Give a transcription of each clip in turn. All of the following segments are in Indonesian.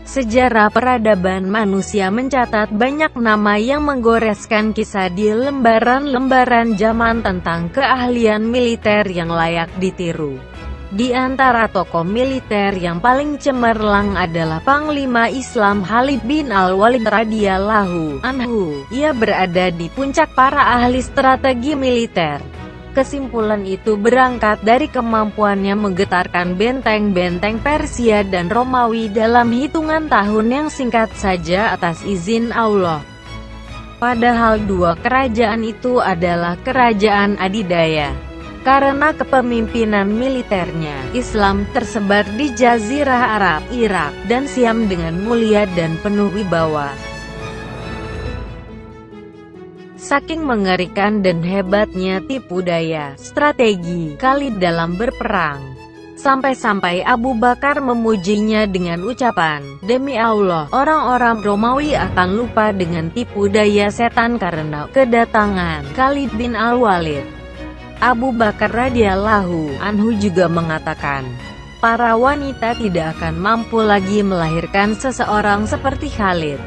Sejarah peradaban manusia mencatat banyak nama yang menggoreskan kisah di lembaran-lembaran zaman tentang keahlian militer yang layak ditiru. Di antara tokoh militer yang paling cemerlang adalah Panglima Islam Khalid bin Al-Walid radhiyallahu anhu. Ia berada di puncak para ahli strategi militer. Kesimpulan itu berangkat dari kemampuannya menggetarkan benteng-benteng Persia dan Romawi dalam hitungan tahun yang singkat saja atas izin Allah. Padahal dua kerajaan itu adalah kerajaan adidaya. Karena kepemimpinan militernya, Islam tersebar di Jazirah Arab, Irak, dan Syam dengan mulia dan penuh wibawa. Saking mengerikan dan hebatnya tipu daya, strategi Khalid dalam berperang, sampai-sampai Abu Bakar memujinya dengan ucapan, "Demi Allah, orang-orang Romawi akan lupa dengan tipu daya setan karena kedatangan Khalid bin Al-Walid." Abu Bakar radhiyallahu anhu juga mengatakan, para wanita tidak akan mampu lagi melahirkan seseorang seperti Khalid.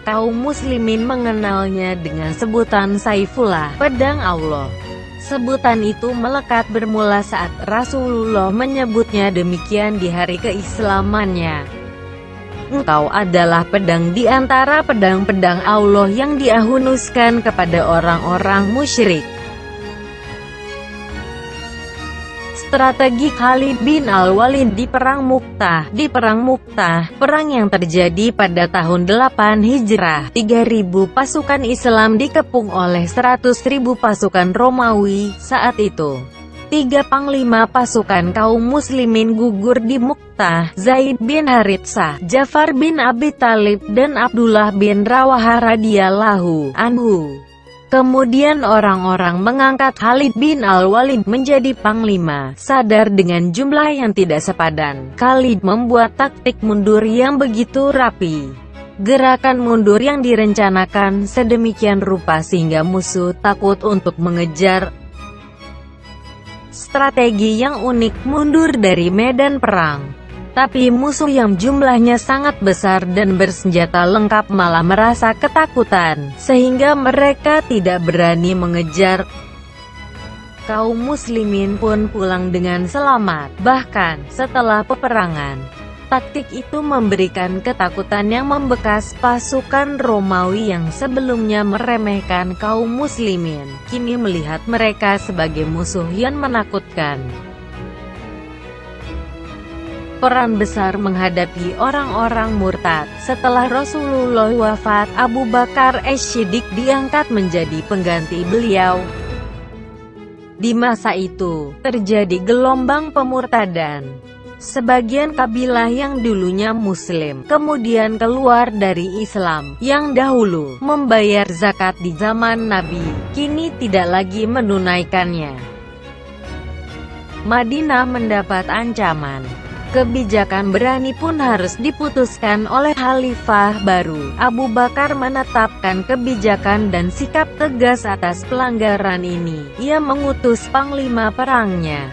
Kaum muslimin mengenalnya dengan sebutan Saifullah, pedang Allah. Sebutan itu melekat bermula saat Rasulullah menyebutnya demikian di hari keislamannya. Engkau adalah pedang di antara pedang-pedang Allah yang diahunuskan kepada orang-orang musyrik. Strategi Khalid bin Al-Walid di Perang Mu'tah. Di Perang Mu'tah, perang yang terjadi pada tahun 8 Hijrah, 3.000 pasukan Islam dikepung oleh 100.000 pasukan Romawi. Saat itu, 3 panglima pasukan kaum muslimin gugur di Mu'tah, Zaid bin Haritsah, Ja'far bin Abi Thalib, dan Abdullah bin Rawahah radhiyallahu anhu. Kemudian orang-orang mengangkat Khalid bin Al-Walid menjadi panglima. Sadar dengan jumlah yang tidak sepadan, Khalid membuat taktik mundur yang begitu rapi. Gerakan mundur yang direncanakan sedemikian rupa sehingga musuh takut untuk mengejar. Strategi yang unik mundur dari medan perang. Tapi musuh yang jumlahnya sangat besar dan bersenjata lengkap malah merasa ketakutan, sehingga mereka tidak berani mengejar. Kaum muslimin pun pulang dengan selamat. Bahkan, setelah peperangan, taktik itu memberikan ketakutan yang membekas. Pasukan Romawi yang sebelumnya meremehkan kaum muslimin, kini melihat mereka sebagai musuh yang menakutkan. Peran besar menghadapi orang-orang murtad. Setelah Rasulullah wafat, Abu Bakar As-Siddiq diangkat menjadi pengganti beliau. Di masa itu, terjadi gelombang pemurtadan. Sebagian kabilah yang dulunya Muslim, kemudian keluar dari Islam, yang dahulu membayar zakat di zaman Nabi, kini tidak lagi menunaikannya. Madinah mendapat ancaman. Kebijakan berani pun harus diputuskan oleh Khalifah baru. Abu Bakar menetapkan kebijakan dan sikap tegas atas pelanggaran ini. Ia mengutus panglima perangnya,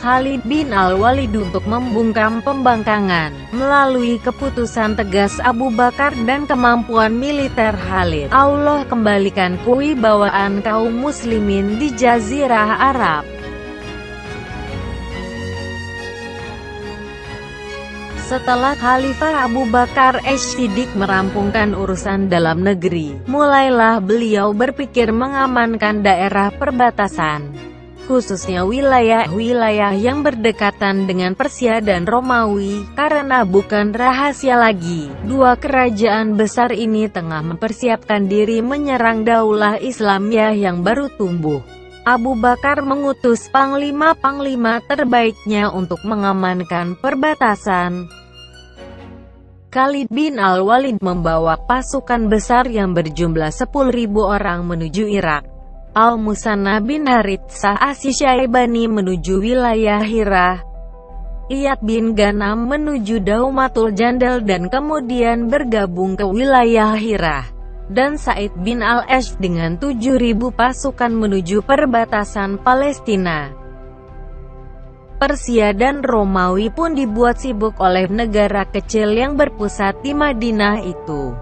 Khalid bin Al-Walid, untuk membungkam pembangkangan. Melalui keputusan tegas Abu Bakar dan kemampuan militer Khalid, Allah kembalikan kewibawaan kaum muslimin di Jazirah Arab. Setelah Khalifah Abu Bakar As-Siddiq merampungkan urusan dalam negeri, mulailah beliau berpikir mengamankan daerah perbatasan, khususnya wilayah-wilayah yang berdekatan dengan Persia dan Romawi, karena bukan rahasia lagi, dua kerajaan besar ini tengah mempersiapkan diri menyerang daulah Islamiyah yang baru tumbuh. Abu Bakar mengutus panglima-panglima terbaiknya untuk mengamankan perbatasan. Khalid bin Al-Walid membawa pasukan besar yang berjumlah 10.000 orang menuju Irak. Al-Musanna bin Haritsah As-Syaibani menuju wilayah Hirah. Iyad bin Ghanam menuju Daumatul Jandal dan kemudian bergabung ke wilayah Hirah. Dan Said bin Al-Ash dengan 7.000 pasukan menuju perbatasan Palestina. Persia dan Romawi pun dibuat sibuk oleh negara kecil yang berpusat di Madinah itu.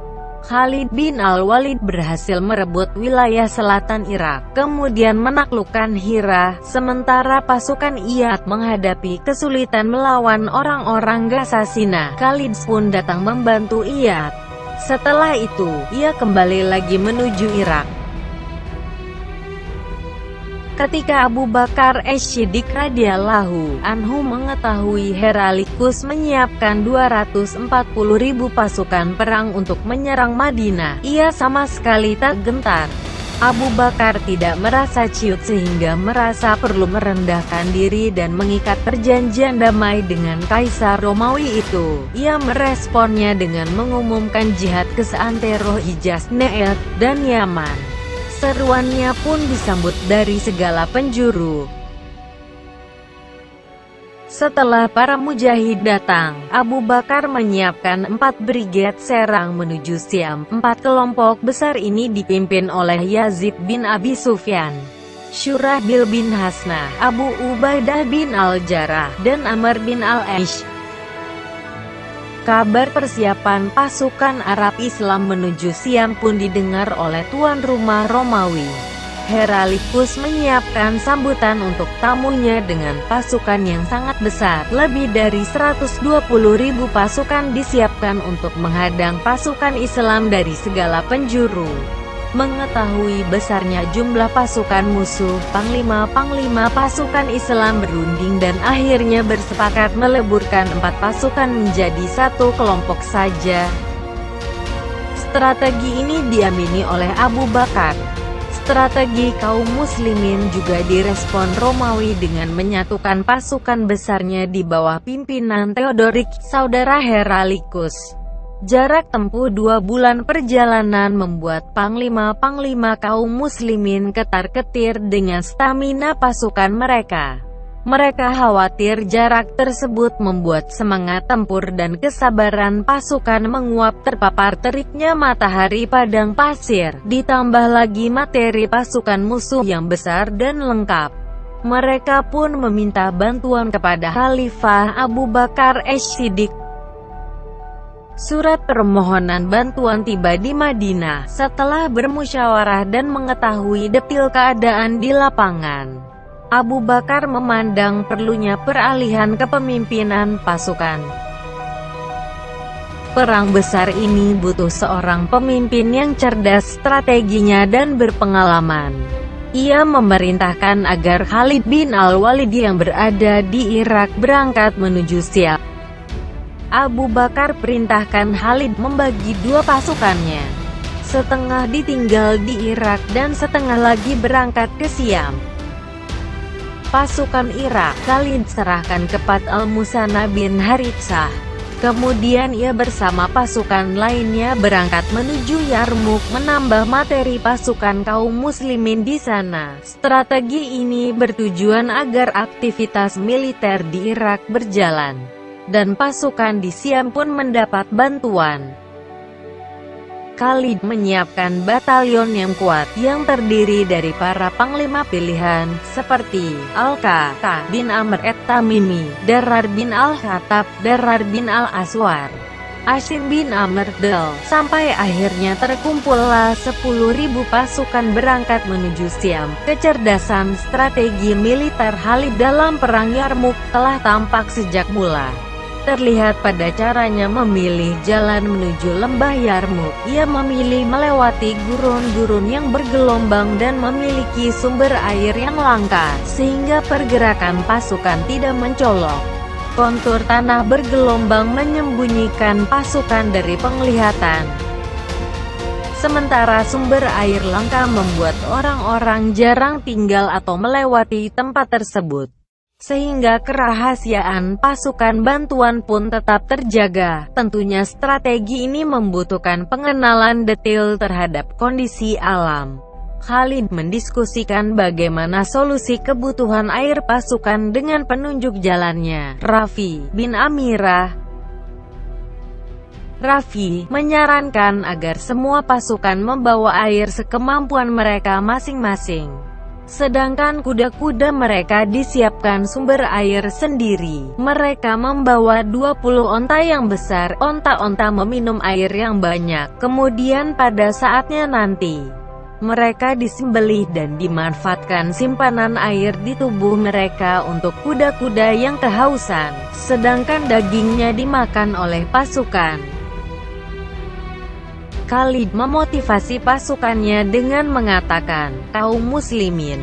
Khalid bin al-Walid berhasil merebut wilayah selatan Irak, kemudian menaklukkan Hira, sementara pasukan Iyad menghadapi kesulitan melawan orang-orang Ghasasina. Khalid pun datang membantu Iyad. Setelah itu, ia kembali lagi menuju Irak. Ketika Abu Bakar Ash-Shiddiq radhiyallahu anhu mengetahui Heraklius menyiapkan 240.000 pasukan perang untuk menyerang Madinah, ia sama sekali tak gentar. Abu Bakar tidak merasa ciut sehingga merasa perlu merendahkan diri dan mengikat perjanjian damai dengan Kaisar Romawi itu. Ia meresponnya dengan mengumumkan jihad ke seantero Hijaz, Najd, dan Yaman. Seruannya pun disambut dari segala penjuru. Setelah para mujahid datang, Abu Bakar menyiapkan 4 brigade serang menuju Syam. 4 kelompok besar ini dipimpin oleh Yazid bin Abi Sufyan, Syurahbil bin Hasnah, Abu Ubaidah bin al-Jarrah, dan Amr bin al-Aish. Kabar persiapan pasukan Arab Islam menuju Syam pun didengar oleh tuan rumah Romawi. Heraklius menyiapkan sambutan untuk tamunya dengan pasukan yang sangat besar. Lebih dari 120.000 pasukan disiapkan untuk menghadang pasukan Islam dari segala penjuru. Mengetahui besarnya jumlah pasukan musuh, panglima-panglima pasukan Islam berunding dan akhirnya bersepakat meleburkan 4 pasukan menjadi satu kelompok saja. Strategi ini diamini oleh Abu Bakar. Strategi kaum muslimin juga direspon Romawi dengan menyatukan pasukan besarnya di bawah pimpinan Theodoric, saudara Heraklius. Jarak tempuh 2 bulan perjalanan membuat panglima-panglima kaum muslimin ketar-ketir dengan stamina pasukan mereka. Mereka khawatir jarak tersebut membuat semangat tempur dan kesabaran pasukan menguap terpapar teriknya matahari padang pasir, ditambah lagi materi pasukan musuh yang besar dan lengkap. Mereka pun meminta bantuan kepada Khalifah Abu Bakar Ash-Shiddiq. Surat permohonan bantuan tiba di Madinah setelah bermusyawarah dan mengetahui detail keadaan di lapangan. Abu Bakar memandang perlunya peralihan kepemimpinan pasukan. Perang besar ini butuh seorang pemimpin yang cerdas strateginya dan berpengalaman. Ia memerintahkan agar Khalid bin al-Walid yang berada di Irak berangkat menuju Syam. Abu Bakar perintahkan Khalid membagi 2 pasukannya. Setengah ditinggal di Irak dan setengah lagi berangkat ke Syam. Pasukan Irak, Khalid serahkan ke Pat al-Musanna bin Haritsah. Kemudian ia bersama pasukan lainnya berangkat menuju Yarmuk menambah materi pasukan kaum muslimin di sana. Strategi ini bertujuan agar aktivitas militer di Irak berjalan dan pasukan di Syam pun mendapat bantuan. Khalid menyiapkan batalion yang kuat, yang terdiri dari para panglima pilihan, seperti Al-Ka bin Amr at-Tamimi, Darar bin al-Khattab, Darar bin al-Aswar, Ashim bin Amr Del, sampai akhirnya terkumpullah 10.000 pasukan berangkat menuju Syam. Kecerdasan strategi militer Khalid dalam perang Yarmuk telah tampak sejak mula. Terlihat pada caranya memilih jalan menuju lembah Yarmuk. Ia memilih melewati gurun-gurun yang bergelombang dan memiliki sumber air yang langka, sehingga pergerakan pasukan tidak mencolok. Kontur tanah bergelombang menyembunyikan pasukan dari penglihatan. Sementara sumber air langka membuat orang-orang jarang tinggal atau melewati tempat tersebut. Sehingga kerahasiaan pasukan bantuan pun tetap terjaga. Tentunya strategi ini membutuhkan pengenalan detail terhadap kondisi alam. Khalid mendiskusikan bagaimana solusi kebutuhan air pasukan dengan penunjuk jalannya, Rafi bin Amirah. Rafi menyarankan agar semua pasukan membawa air sekemampuan mereka masing-masing. Sedangkan kuda-kuda mereka disiapkan sumber air sendiri. Mereka membawa 20 onta yang besar. Onta-onta meminum air yang banyak. Kemudian pada saatnya nanti, mereka disembelih dan dimanfaatkan simpanan air di tubuh mereka untuk kuda-kuda yang kehausan. Sedangkan dagingnya dimakan oleh pasukan. Khalid memotivasi pasukannya dengan mengatakan, "Kaum muslimin,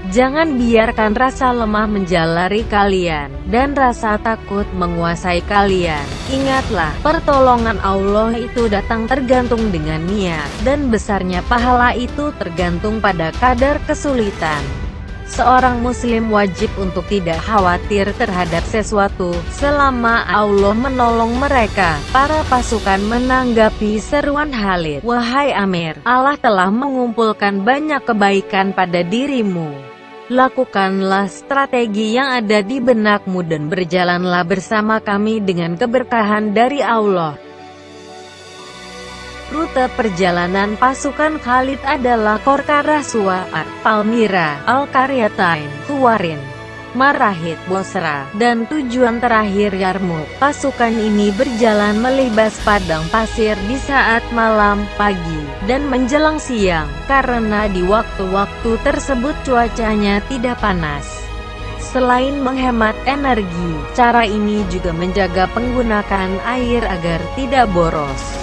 jangan biarkan rasa lemah menjalari kalian, dan rasa takut menguasai kalian. Ingatlah, pertolongan Allah itu datang tergantung dengan niat, dan besarnya pahala itu tergantung pada kadar kesulitan. Seorang muslim wajib untuk tidak khawatir terhadap sesuatu, selama Allah menolong mereka." Para pasukan menanggapi seruan Khalid, "Wahai Amir, Allah telah mengumpulkan banyak kebaikan pada dirimu. Lakukanlah strategi yang ada di benakmu dan berjalanlah bersama kami dengan keberkahan dari Allah." Rute perjalanan pasukan Khalid adalah Qorqarah, Su'ar, Palmyra, Al-Qaryatain, Huwarin, Marahid, Bosra, dan tujuan terakhir Yarmouk. Pasukan ini berjalan melibas padang pasir di saat malam, pagi, dan menjelang siang, karena di waktu-waktu tersebut cuacanya tidak panas. Selain menghemat energi, cara ini juga menjaga penggunaan air agar tidak boros.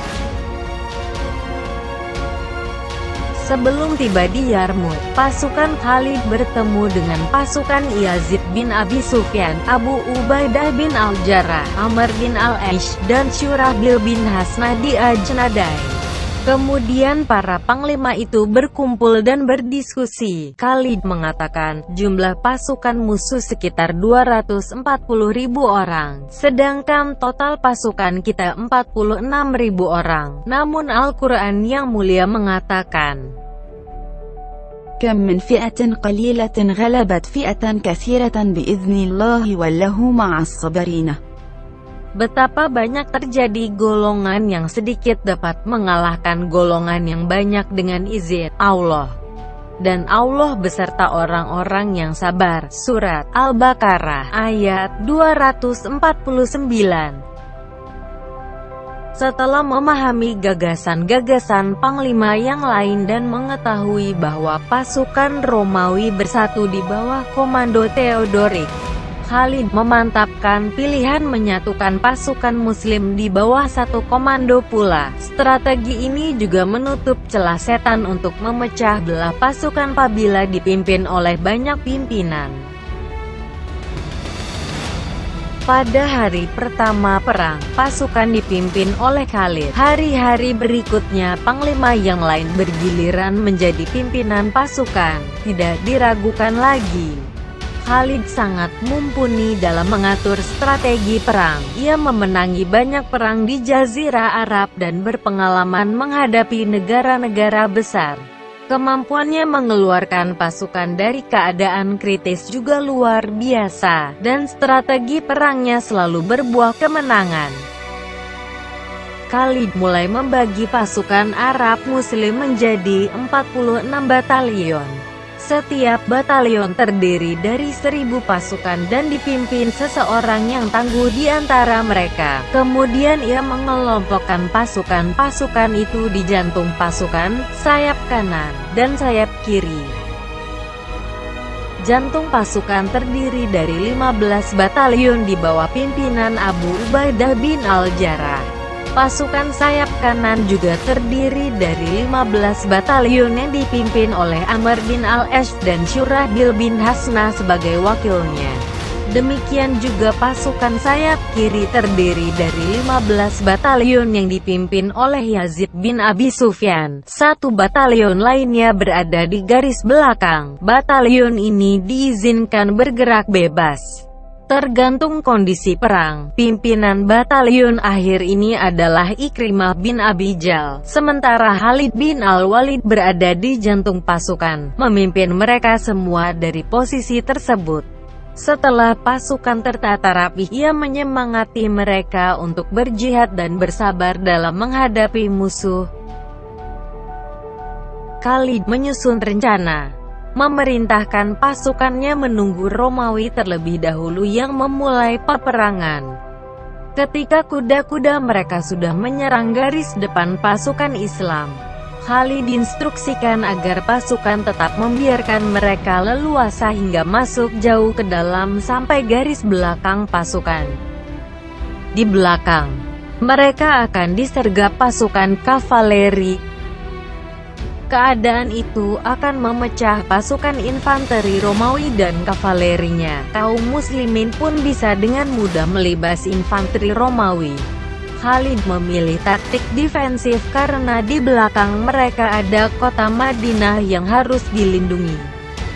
Sebelum tiba di Yarmouk, pasukan Khalid bertemu dengan pasukan Yazid bin Abi Sufyan, Abu Ubaidah bin Al-Jarrah, Amr bin Al-Aish, dan Syurahbil bin Hasnah di Ajnadai. Kemudian para panglima itu berkumpul dan berdiskusi. Khalid mengatakan, jumlah pasukan musuh sekitar 240.000 orang, sedangkan total pasukan kita 46.000 orang. Namun Al-Quran yang mulia mengatakan, كم من فئة قليلة غلبت فئة كثيرة بإذن الله والله مع الصابرين. Betapa banyak terjadi golongan yang sedikit dapat mengalahkan golongan yang banyak dengan izin Allah. Dan Allah beserta orang-orang yang sabar. Surat Al-Baqarah ayat 249. Setelah memahami gagasan-gagasan panglima yang lain dan mengetahui bahwa pasukan Romawi bersatu di bawah komando Theodoric, Khalid memantapkan pilihan menyatukan pasukan muslim di bawah satu komando pula. Strategi ini juga menutup celah setan untuk memecah belah pasukan apabila dipimpin oleh banyak pimpinan. Pada hari pertama perang, pasukan dipimpin oleh Khalid. Hari-hari berikutnya, panglima yang lain bergiliran menjadi pimpinan pasukan. Tidak diragukan lagi, Khalid sangat mumpuni dalam mengatur strategi perang. Ia memenangi banyak perang di Jazirah Arab dan berpengalaman menghadapi negara-negara besar. Kemampuannya mengeluarkan pasukan dari keadaan kritis juga luar biasa, dan strategi perangnya selalu berbuah kemenangan. Khalid mulai membagi pasukan Arab Muslim menjadi 46 batalion. Setiap batalion terdiri dari 1.000 pasukan dan dipimpin seseorang yang tangguh di antara mereka. Kemudian ia mengelompokkan pasukan-pasukan itu di jantung pasukan, sayap kanan, dan sayap kiri. Jantung pasukan terdiri dari 15 batalion di bawah pimpinan Abu Ubaidah bin Al-Jarrah. Pasukan sayap kanan juga terdiri dari 15 batalion yang dipimpin oleh Amr bin Al-Aish dan Syurahbil bin Hasnah sebagai wakilnya. Demikian juga pasukan sayap kiri terdiri dari 15 batalion yang dipimpin oleh Yazid bin Abi Sufyan. Satu batalion lainnya berada di garis belakang. Batalion ini diizinkan bergerak bebas tergantung kondisi perang. Pimpinan batalion akhir ini adalah Ikrimah bin Abi Jal, sementara Khalid bin Al-Walid berada di jantung pasukan, memimpin mereka semua dari posisi tersebut. Setelah pasukan tertata rapi, ia menyemangati mereka untuk berjihad dan bersabar dalam menghadapi musuh. Khalid menyusun rencana. memerintahkan pasukannya menunggu Romawi terlebih dahulu yang memulai peperangan. Ketika kuda-kuda mereka sudah menyerang garis depan pasukan Islam, Khalid diinstruksikan agar pasukan tetap membiarkan mereka leluasa hingga masuk jauh ke dalam sampai garis belakang pasukan. Di belakang, mereka akan disergap pasukan kavaleri. Keadaan itu akan memecah pasukan infanteri Romawi dan kavalerinya. Kaum muslimin pun bisa dengan mudah melibas infanteri Romawi. Khalid memilih taktik defensif karena di belakang mereka ada kota Madinah yang harus dilindungi.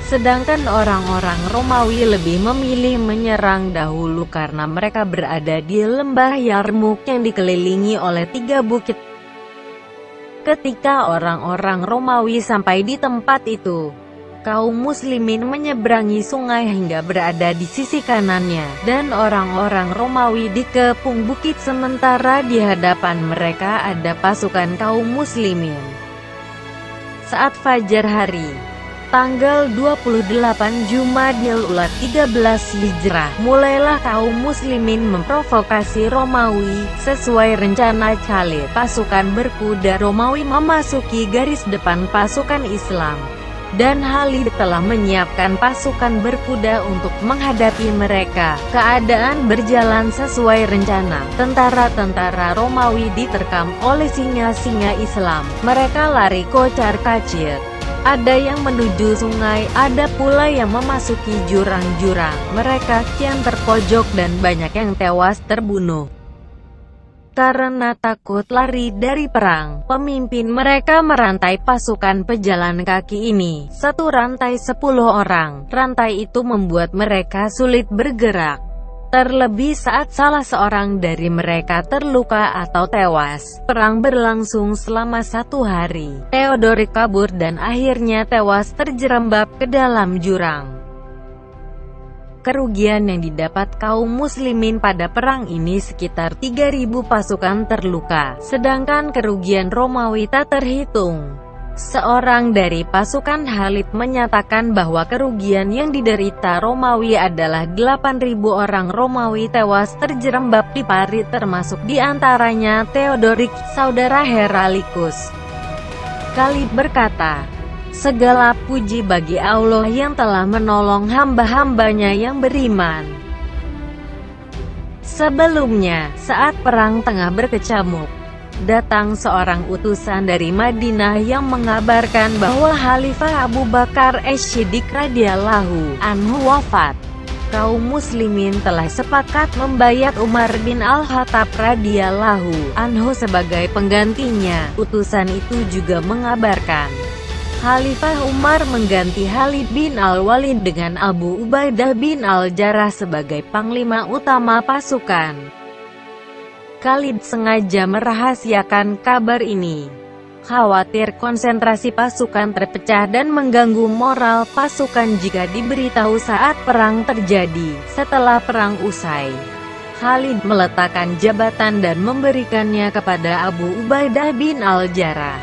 Sedangkan orang-orang Romawi lebih memilih menyerang dahulu karena mereka berada di lembah Yarmuk yang dikelilingi oleh 3 bukit. Ketika orang-orang Romawi sampai di tempat itu, kaum muslimin menyeberangi sungai hingga berada di sisi kanannya, dan orang-orang Romawi dikepung bukit sementara di hadapan mereka ada pasukan kaum muslimin. Saat fajar hari, tanggal 28 Jumadil Ula 13 Hijrah, mulailah kaum muslimin memprovokasi Romawi. Sesuai rencana Khalid, pasukan berkuda Romawi memasuki garis depan pasukan Islam, dan Khalid telah menyiapkan pasukan berkuda untuk menghadapi mereka. Keadaan berjalan sesuai rencana. Tentara-tentara Romawi diterkam oleh singa-singa Islam. Mereka lari kocar-kacir. Ada yang menuju sungai, ada pula yang memasuki jurang-jurang. Mereka kian terpojok dan banyak yang tewas terbunuh. Karena takut lari dari perang, pemimpin mereka merantai pasukan pejalan kaki ini. Satu rantai 10 orang. Rantai itu membuat mereka sulit bergerak. Terlebih saat salah seorang dari mereka terluka atau tewas. Perang berlangsung selama 1 hari. Theodoric kabur dan akhirnya tewas terjerembab ke dalam jurang. Kerugian yang didapat kaum muslimin pada perang ini sekitar 3.000 pasukan terluka, sedangkan kerugian Romawi tak terhitung. Seorang dari pasukan Khalid menyatakan bahwa kerugian yang diderita Romawi adalah 8.000 orang Romawi tewas terjerembab di parit, termasuk diantaranya Theodoric, saudara Heralikus. Khalid berkata, "Segala puji bagi Allah yang telah menolong hamba-hambanya yang beriman." Sebelumnya, saat perang tengah berkecamuk, datang seorang utusan dari Madinah yang mengabarkan bahwa Khalifah Abu Bakar Ash-Shiddiq radhiyallahu anhu wafat. Kaum muslimin telah sepakat membayat Umar bin Al-Khattab radhiyallahu anhu sebagai penggantinya. Utusan itu juga mengabarkan Khalifah Umar mengganti Khalid bin Al-Walid dengan Abu Ubaidah bin Al-Jarrah sebagai panglima utama pasukan. Khalid sengaja merahasiakan kabar ini, khawatir konsentrasi pasukan terpecah dan mengganggu moral pasukan jika diberitahu saat perang terjadi. Setelah perang usai, Khalid meletakkan jabatan dan memberikannya kepada Abu Ubaidah bin Al-Jarrah.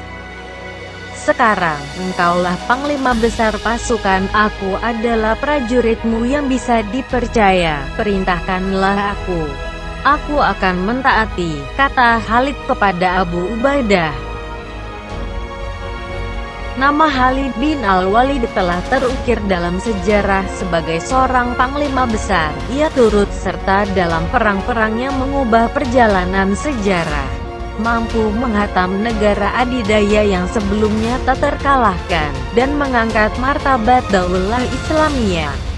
"Sekarang, engkaulah panglima besar pasukan, aku adalah prajuritmu yang bisa dipercaya, perintahkanlah aku. Aku akan mentaati," kata Khalid kepada Abu Ubaidah. Nama Khalid bin Al-Walid telah terukir dalam sejarah sebagai seorang panglima besar. Ia turut serta dalam perang-perang yang mengubah perjalanan sejarah, mampu menghantam negara adidaya yang sebelumnya tak terkalahkan, dan mengangkat martabat Daulah Islamiyah.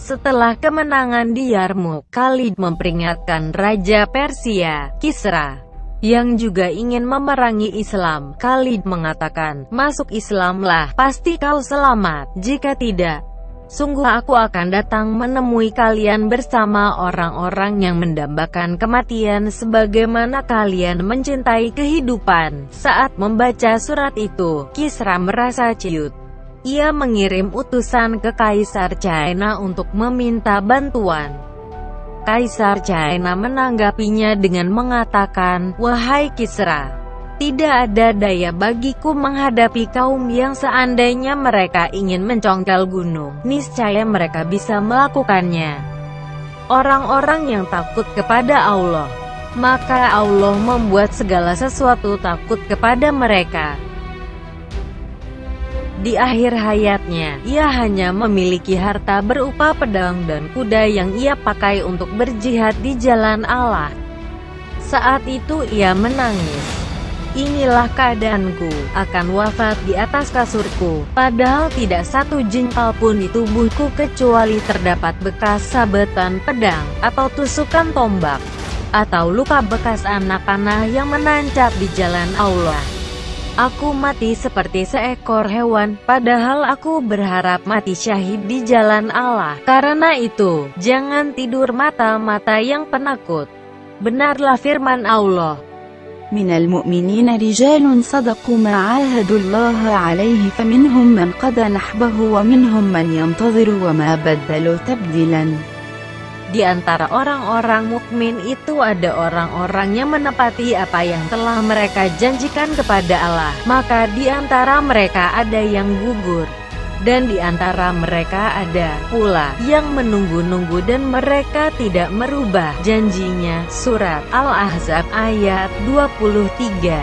Setelah kemenangan di Yarmuk, Khalid memperingatkan Raja Persia, Kisra, yang juga ingin memerangi Islam. Khalid mengatakan, "Masuk Islamlah, pasti kau selamat. Jika tidak, sungguh aku akan datang menemui kalian bersama orang-orang yang mendambakan kematian sebagaimana kalian mencintai kehidupan." Saat membaca surat itu, Kisra merasa ciut. Ia mengirim utusan ke Kaisar China untuk meminta bantuan. Kaisar China menanggapinya dengan mengatakan, "Wahai Kisra, Tidak ada daya bagiku menghadapi kaum yang seandainya mereka ingin mencongkel gunung, niscaya mereka bisa melakukannya. Orang-orang yang takut kepada Allah, maka Allah membuat segala sesuatu takut kepada mereka. Di akhir hayatnya, ia hanya memiliki harta berupa pedang dan kuda yang ia pakai untuk berjihad di jalan Allah. Saat itu ia menangis. Inilah keadaanku, akan wafat di atas kasurku, padahal tidak satu jengkal pun di tubuhku kecuali terdapat bekas sabetan pedang, atau tusukan tombak, atau luka bekas anak panah yang menancap di jalan Allah. Aku mati seperti seekor hewan, padahal aku berharap mati syahid di jalan Allah. Karena itu, jangan tidur mata-mata yang penakut. Benarlah firman Allah. من المؤمنين رجال صدقوا ما عاهدوا الله عليه فمنهم من قضى نحبه ومنهم من ينتظر وما بدلوا تبديلا. Di antara orang-orang mukmin itu ada orang-orang yang menepati apa yang telah mereka janjikan kepada Allah, maka di antara mereka ada yang gugur, dan di antara mereka ada pula yang menunggu-nunggu dan mereka tidak merubah janjinya. Surat Al-Ahzab ayat 23.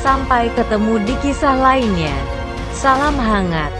Sampai ketemu di kisah lainnya. Salam hangat.